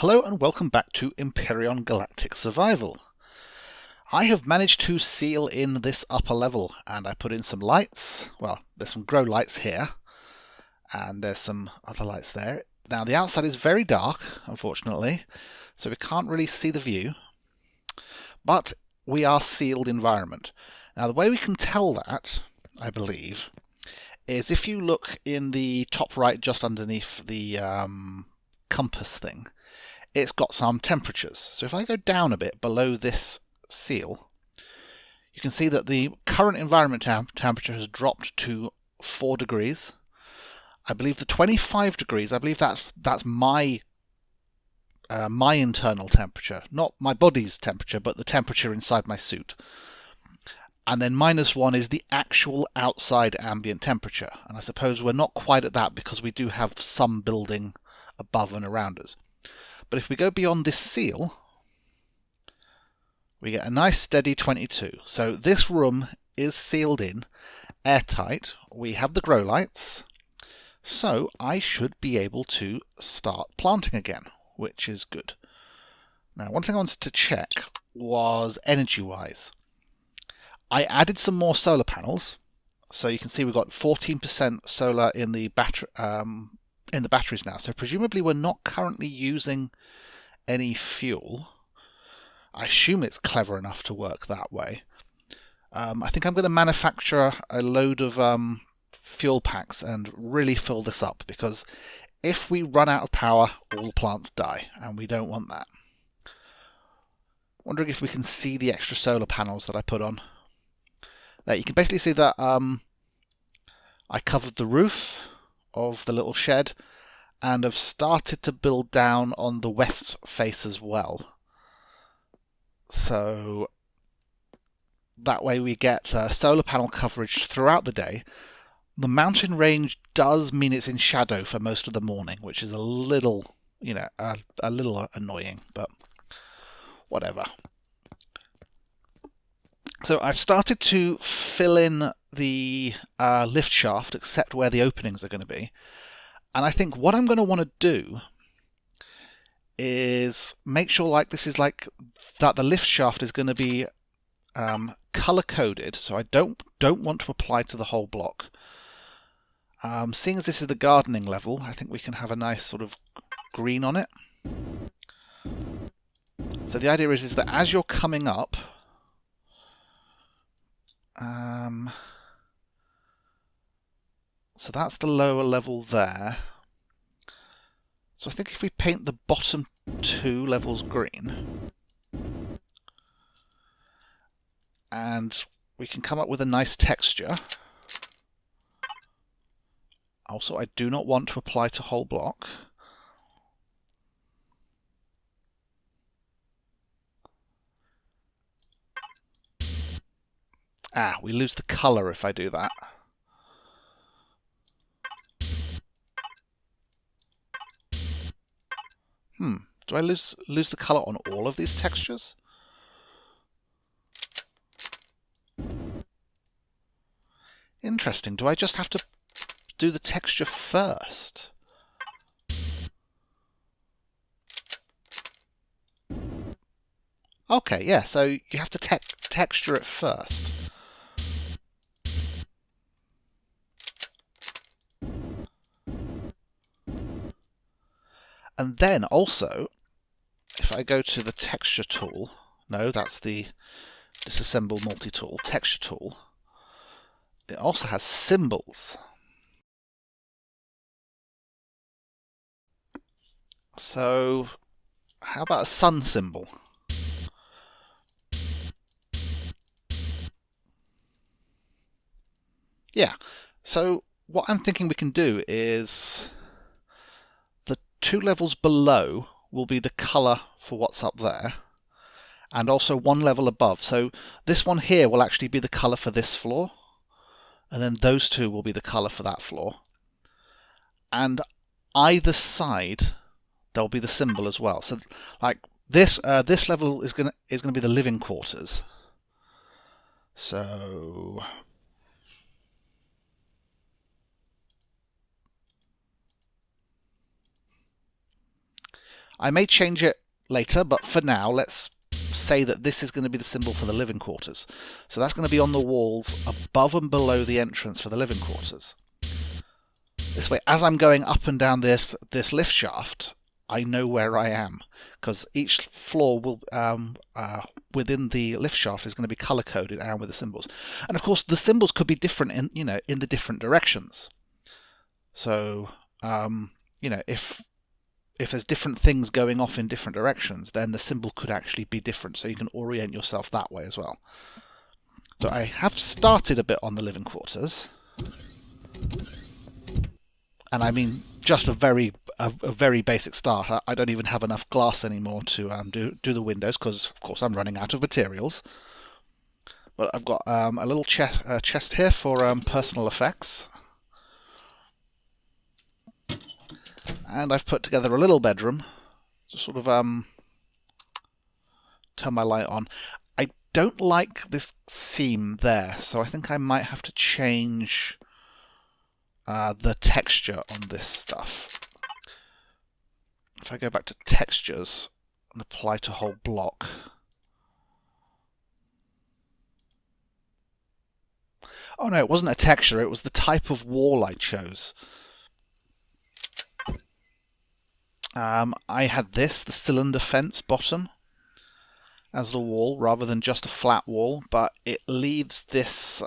Hello and welcome back to Empyrion Galactic Survival. I have managed to seal in this upper level and I put in some lights. Well, there's some grow lights here and there's some other lights there. Now the outside is very dark, unfortunately, so we can't really see the view, but we are sealed environment. Now the way we can tell that, I believe, is if you look in the top right just underneath the compass thing, it's got some temperatures. So if I go down a bit below this seal, you can see that the current environment temperature has dropped to 4 degrees. I believe the 25 degrees, I believe that's my internal temperature, not my body's temperature, but the temperature inside my suit. And then -1 is the actual outside ambient temperature. And I suppose we're not quite at that because we do have some building above and around us. But if we go beyond this seal, we get a nice steady 22. So this room is sealed in, airtight. We have the grow lights. So I should be able to start planting again, which is good. Now, one thing I wanted to check was energy-wise. I added some more solar panels. So you can see we've got 14% solar in the batteries now. So presumably we're not currently using any fuel. I assume it's clever enough to work that way. I think I'm going to manufacture a load of fuel packs and really fill this up, because if we run out of power, all plants die, and we don't want that. Wondering if we can see the extra solar panels that I put on. There, you can basically see that I covered the roof of the little shed and have started to build down on the west face as well. So that way we get solar panel coverage throughout the day. The mountain range does mean it's in shadow for most of the morning, which is a little, a little annoying, but whatever. So I've started to fill in the lift shaft, except where the openings are going to be. And I think what I'm going to want to do is make sure that the lift shaft is going to be color coded. So I don't want to apply to the whole block. Seeing as this is the gardening level, I think we can have a nice sort of green on it. So the idea is that as you're coming up, so that's the lower level there. So I think if we paint the bottom 2 levels green, and we can come up with a nice texture. Also, I do not want to apply to whole block. We lose the color if I do that. Do I lose the color on all of these textures? Interesting. Do I just have to do the texture first? Okay, yeah, so you have to texture it first. And then also, if I go to the texture tool, no, that's the disassemble multi-tool, texture tool, it also has symbols. So, how about a sun symbol? Yeah, so what I'm thinking we can do is the 2 levels below will be the color for what's up there, and also 1 level above. So this one here will actually be the color for this floor, and then those 2 will be the color for that floor. And either side there'll be the symbol as well. So like this level is going to be the living quarters. So I may change it later, but for now, let's say that this is going to be the symbol for the living quarters. So that's going to be on the walls above and below the entrance for the living quarters. This way, as I'm going up and down this lift shaft, I know where I am, because each floor will within the lift shaft is going to be color coded and with the symbols. And of course, the symbols could be different in the different directions. So if there's different things going off in different directions, then the symbol could actually be different, so you can orient yourself that way as well. So I have started a bit on the living quarters, and I mean just a very basic start. I don't even have enough glass anymore to do the windows, because of course I'm running out of materials. But I've got a little chest here for personal effects. And I've put together a little bedroom to sort of turn my light on. I don't like this seam there, so I think I might have to change the texture on this stuff. If I go back to textures and apply to whole block. Oh no, it wasn't a texture, it was the type of wall I chose. I had the cylinder fence bottom as the wall rather than just a flat wall, but it leaves this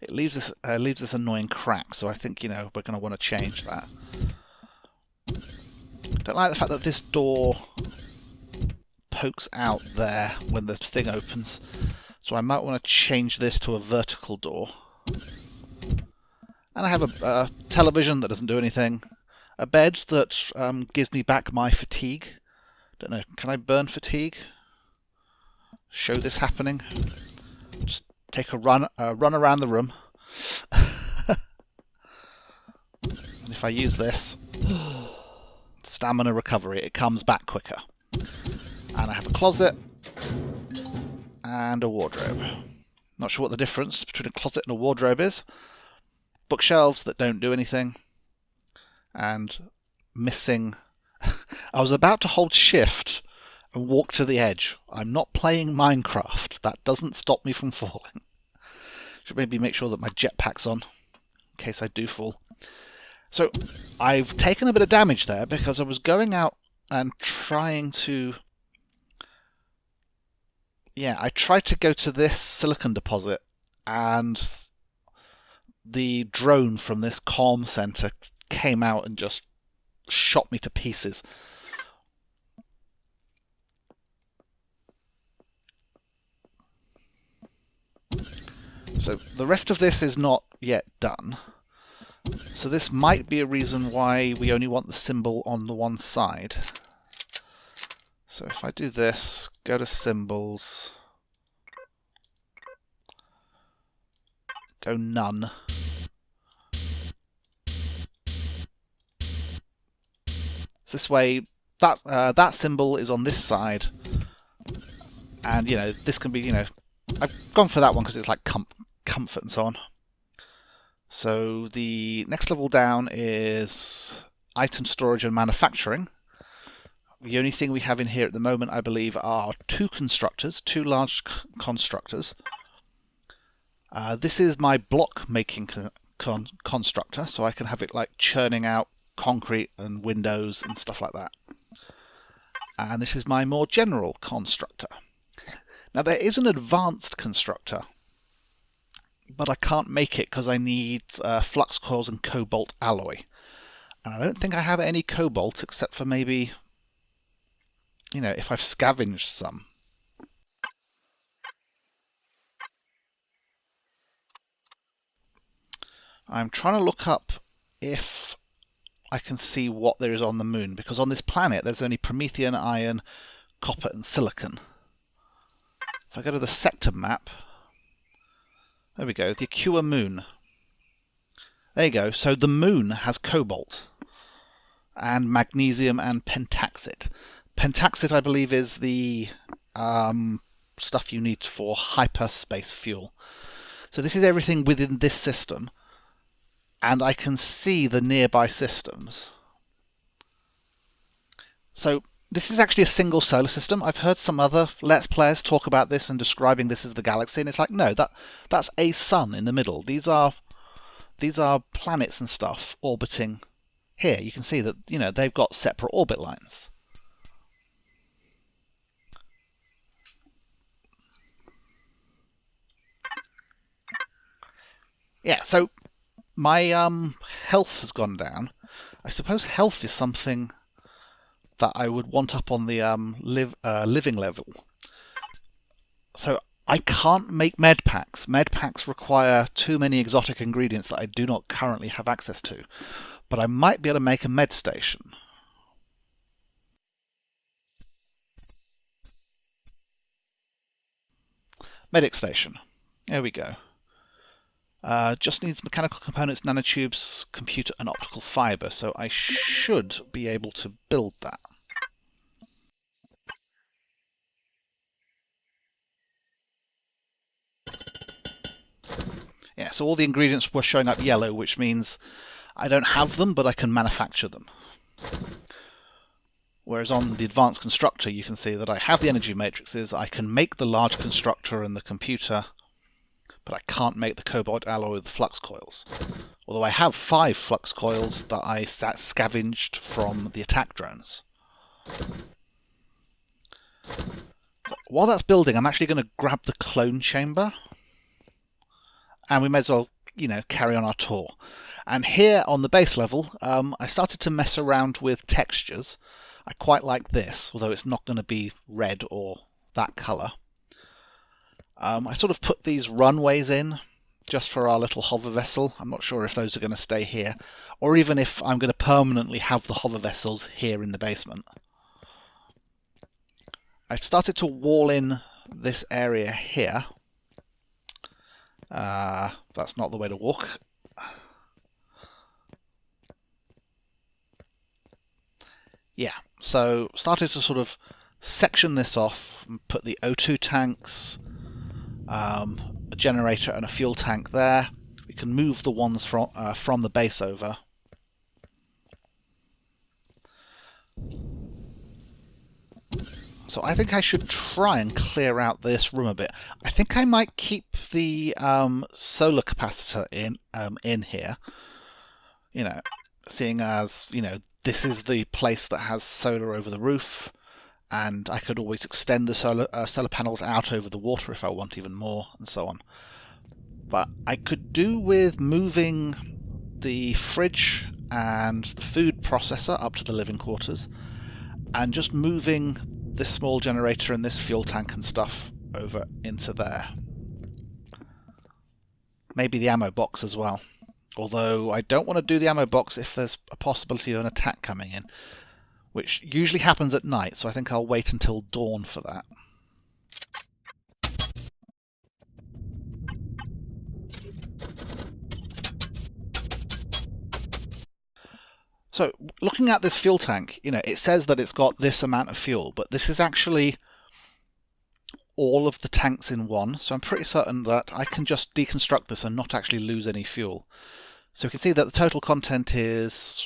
this annoying crack. So I think we're going to want to change that. Don't like the fact that this door pokes out there when the thing opens, so I might want to change this to a vertical door. And I have a television that doesn't do anything. A bed that gives me back my fatigue. Don't know, can I burn fatigue? Show this happening. Just take a run around the room. And if I use this, stamina recovery, it comes back quicker. And I have a closet and a wardrobe. Not sure what the difference between a closet and a wardrobe is. Bookshelves that don't do anything. And missing... I was about to hold shift and walk to the edge. I'm not playing Minecraft. That doesn't stop me from falling. Should maybe make sure that my jetpack's on, in case I do fall. So, I've taken a bit of damage there because I was going out and trying to... Yeah, I tried to go to this silicon deposit, and the drone from this comm center came out and just shot me to pieces. So the rest of this is not yet done. So this might be a reason why we only want the symbol on the one side. So if I do this, go to symbols, go none. This way, that symbol is on this side, and this can be I've gone for that one because it's like comfort and so on. So the next level down is item storage and manufacturing. The only thing we have in here at the moment, I believe, are two large constructors. This is my block making constructor, so I can have it like churning out concrete and windows and stuff like that. And this is my more general constructor. Now there is an advanced constructor, but I can't make it because I need flux coils and cobalt alloy. And I don't think I have any cobalt except for maybe, if I've scavenged some. I'm trying to look up if I can see what there is on the moon, because on this planet there's only Promethean, iron, copper and silicon. If I go to the sector map, there we go, the Aqua moon. There you go, so the moon has cobalt and magnesium and pentaxit. Pentaxit, I believe, is the stuff you need for hyperspace fuel. So this is everything within this system. And I can see the nearby systems. So this is actually a single solar system. I've heard some other Let's Players talk about this and describing this as the galaxy, and it's like, no, that's a sun in the middle. These are planets and stuff orbiting here. You can see that, you know, they've got separate orbit lines. Yeah, so my health has gone down. I suppose health is something that I would want up on the living level. So I can't make med packs. Med packs require too many exotic ingredients that I do not currently have access to. But I might be able to make a med station. Medic station. There we go. Just needs mechanical components, nanotubes, computer and optical fiber, so I should be able to build that. Yeah, so all the ingredients were showing up yellow, which means I don't have them, but I can manufacture them. Whereas on the advanced constructor, you can see that I have the energy matrices, I can make the large constructor and the computer, but I can't make the cobalt alloy with the flux coils. Although I have 5 flux coils that I scavenged from the attack drones. But while that's building, I'm actually going to grab the clone chamber. And we may as well, you know, carry on our tour. And here on the base level, I started to mess around with textures. I quite like this, although it's not going to be red or that colour. I sort of put these runways in just for our little hover vessel. I'm not sure if those are going to stay here, or even if I'm going to permanently have the hover vessels here in the basement. I've started to wall in this area here. That's not the way to walk. Yeah, so started to sort of section this off and put the O2 tanks, a generator and a fuel tank there. We can move the ones from the base over. So I think I should try and clear out this room a bit. I think I might keep the solar capacitor in here. You know, seeing as, you know, this is the place that has solar over the roof, and I could always extend the solar panels out over the water if I want even more, and so on. But I could do with moving the fridge and the food processor up to the living quarters, and just moving this small generator and this fuel tank and stuff over into there. Maybe the ammo box as well. Although I don't want to do the ammo box if there's a possibility of an attack coming in, which usually happens at night, so I think I'll wait until dawn for that. So, looking at this fuel tank, you know, it says that it's got this amount of fuel, but this is actually all of the tanks in one, so I'm pretty certain that I can just deconstruct this and not actually lose any fuel. So we can see that the total content is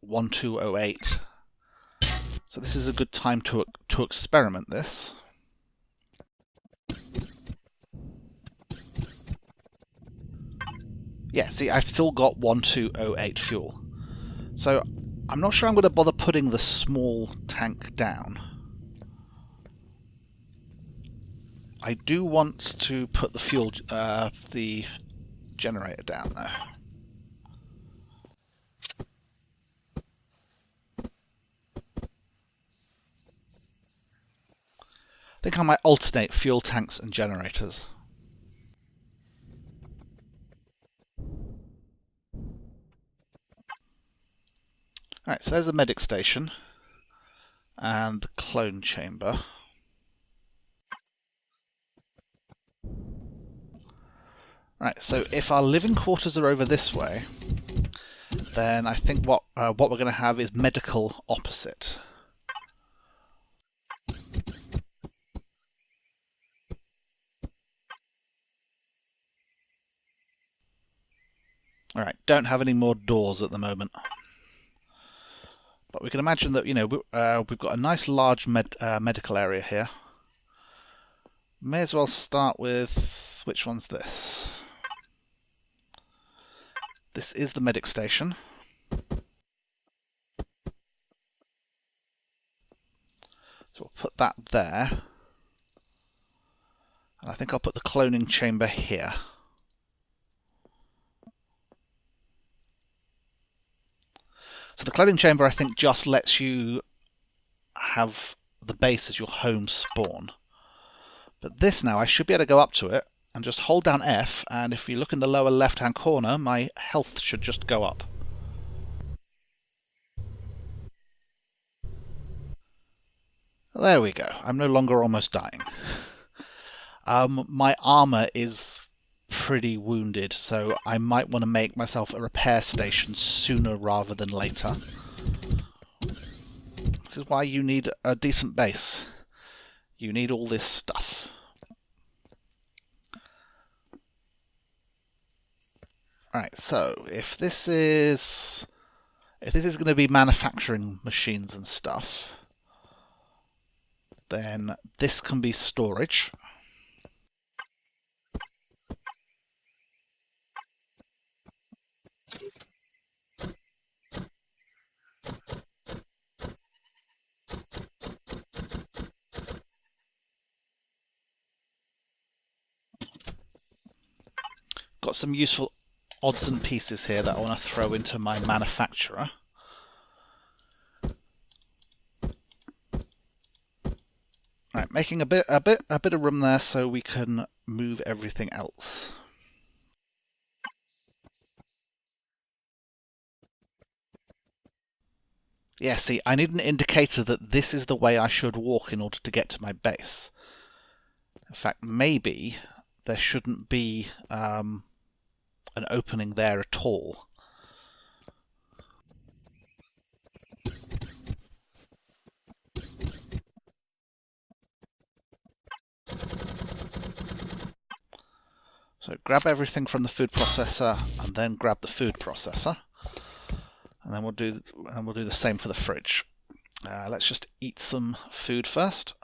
1208. So this is a good time to experiment this. Yeah, see, I've still got 1208 fuel. So I'm not sure I'm going to bother putting the small tank down. I do want to put the fuel, the generator down though. I think I might alternate fuel tanks and generators. Alright, so there's the medic station and the clone chamber. Right, so if our living quarters are over this way, then I think what we're going to have is medical opposite. Alright, don't have any more doors at the moment. But we can imagine that, we've got a nice large medical area here. May as well start with... which one's this? This is the medic station. So we'll put that there. And I think I'll put the cloning chamber here. So the cloning chamber, I think, just lets you have the base as your home spawn. But this now, I should be able to go up to it and just hold down F, and if you look in the lower left-hand corner, my health should just go up. There we go. I'm no longer almost dying. My armor is pretty wounded, so I might want to make myself a repair station sooner rather than later. This is why you need a decent base. You need all this stuff. Alright, so if this is going to be manufacturing machines and stuff, then this can be storage. Got some useful odds and pieces here that I want to throw into my manufacturer. Right, making a bit of room there so we can move everything else. Yeah, see, I need an indicator that this is the way I should walk in order to get to my base. In fact, maybe there shouldn't be an opening there at all. So grab everything from the food processor and then grab the food processor. And then we'll do the same for the fridge. Let's just eat some food first.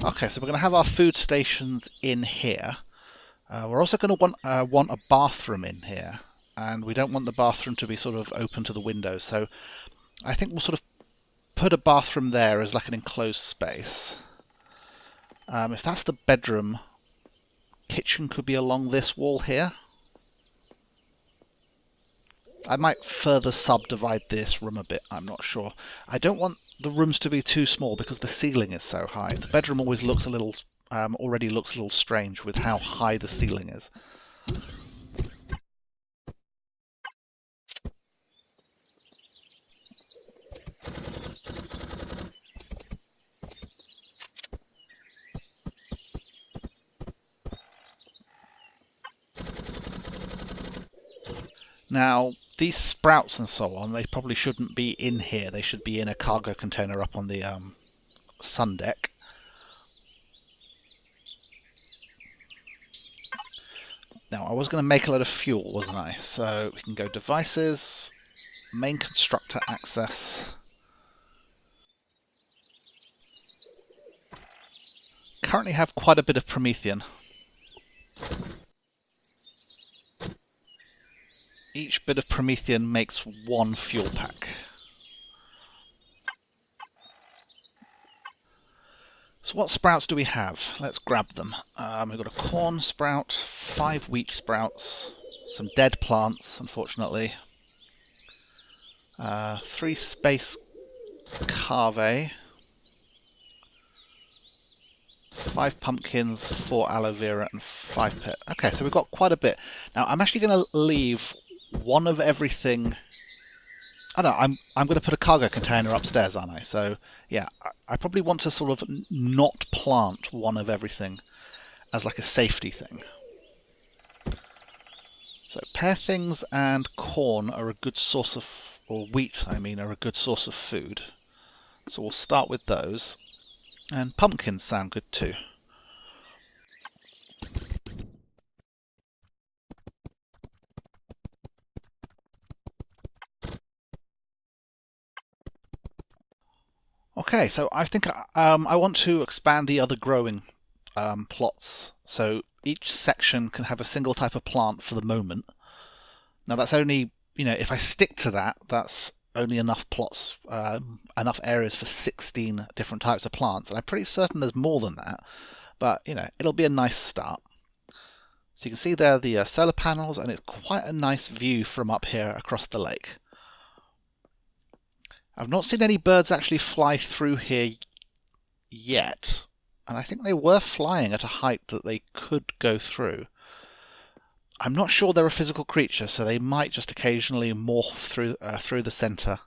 Okay, so we're going to have our food stations in here. We're also going to want a bathroom in here, and we don't want the bathroom to be sort of open to the window, so I think we'll sort of put a bathroom there as like an enclosed space. If that's the bedroom, kitchen could be along this wall here. I might further subdivide this room a bit, I'm not sure. I don't want the rooms to be too small because the ceiling is so high. The bedroom always looks a little, already looks a little strange with how high the ceiling is. Now, these sprouts and so on, they probably shouldn't be in here. They should be in a cargo container up on the sun deck. Now, I was going to make a lot of fuel, wasn't I? So we can go devices, main constructor access. Currently have quite a bit of Promethean. Each bit of Promethean makes one fuel pack. So what sprouts do we have? Let's grab them. We've got a corn sprout, 5 wheat sprouts, some dead plants, unfortunately. 3 space carve, 5 pumpkins, 4 aloe vera, and 5 pit. Okay, so we've got quite a bit. Now I'm actually going to leave one of everything. Oh no, I'm going to put a cargo container upstairs, aren't I? So yeah, I probably want to sort of not plant one of everything as like a safety thing. So pear things and corn are a good source of or wheat, I mean, are a good source of food. So we'll start with those. And pumpkins sound good too. Okay, so I think I want to expand the other growing plots. So each section can have a single type of plant for the moment. Now that's only, if I stick to that, that's only enough plots, enough areas for 16 different types of plants. And I'm pretty certain there's more than that. But, it'll be a nice start. So you can see there the solar panels, and it's quite a nice view from up here across the lake. I've not seen any birds actually fly through here yet, and I think they were flying at a height that they could go through. I'm not sure they're a physical creature, so they might just occasionally morph through the center.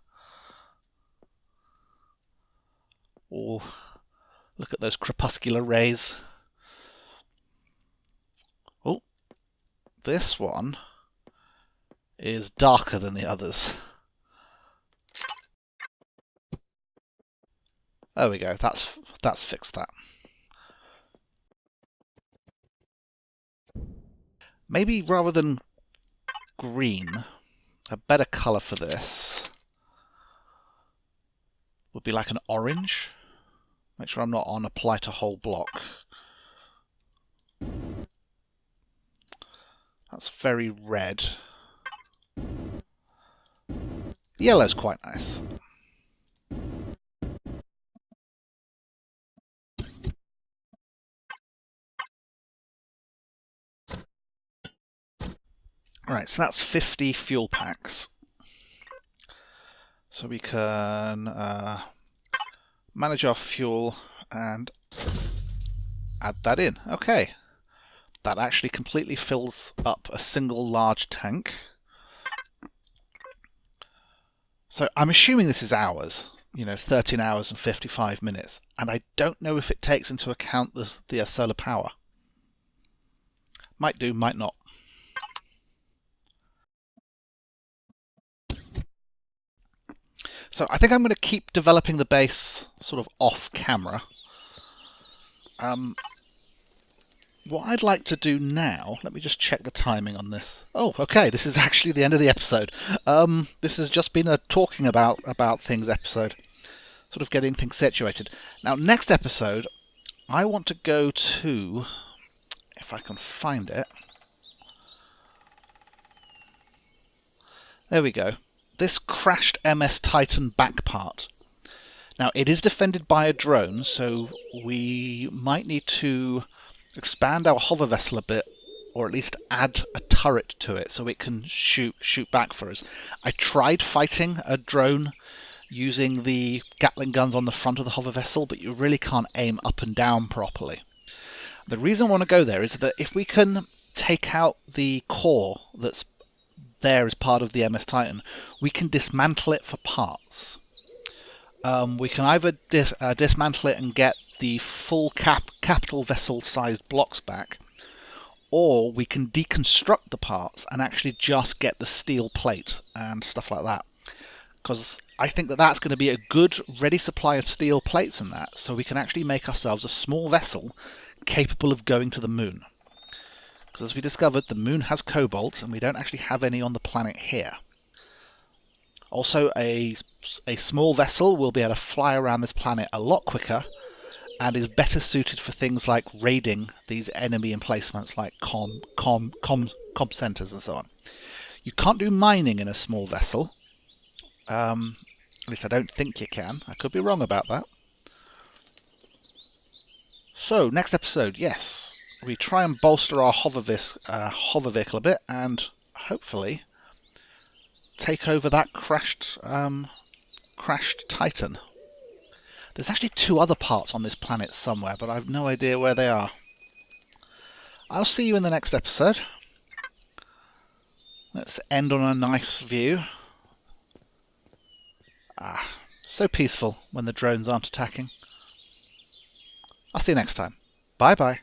Oh, look at those crepuscular rays. Oh, this one is darker than the others. There we go, that's fixed that. Maybe rather than green, a better colour for this would be like an orange. Make sure I'm not on apply to whole block. That's very red. Yellow's quite nice. Alright, so that's 50 fuel packs. So we can manage our fuel and add that in. Okay. That actually completely fills up a single large tank. So I'm assuming this is hours, 13 hours and 55 minutes. And I don't know if it takes into account the solar power. Might do, might not. So I think I'm going to keep developing the base sort of off camera. What I'd like to do now, let me just check the timing on this. Oh, okay, this is actually the end of the episode. This has just been a talking about things episode, sort of getting things situated. Now, next episode, I want to go to, if I can find it. There we go. This crashed MS Titan back part. Now, it is defended by a drone, so we might need to expand our hover vessel a bit, or at least add a turret to it so it can shoot back for us. I tried fighting a drone using the Gatling guns on the front of the hover vessel, but you really can't aim up and down properly. The reason I want to go there is that if we can take out the core that's there as part of the MS Titan, we can dismantle it for parts. We can either dismantle it and get the full capital vessel sized blocks back, or we can deconstruct the parts and actually just get the steel plate and stuff like that, because I think that that's going to be a good ready supply of steel plates and that, so we can actually make ourselves a small vessel capable of going to the moon. Because as we discovered, the moon has cobalt, and we don't actually have any on the planet here. Also, a small vessel will be able to fly around this planet a lot quicker, and is better suited for things like raiding these enemy emplacements like comm centers and so on. You can't do mining in a small vessel. At least I don't think you can. I could be wrong about that. So, next episode, yes. We try and bolster our hover vehicle a bit, and hopefully take over that crashed Titan. There's actually 2 other parts on this planet somewhere, but I have no idea where they are. I'll see you in the next episode. Let's end on a nice view. So peaceful when the drones aren't attacking. I'll see you next time. Bye bye.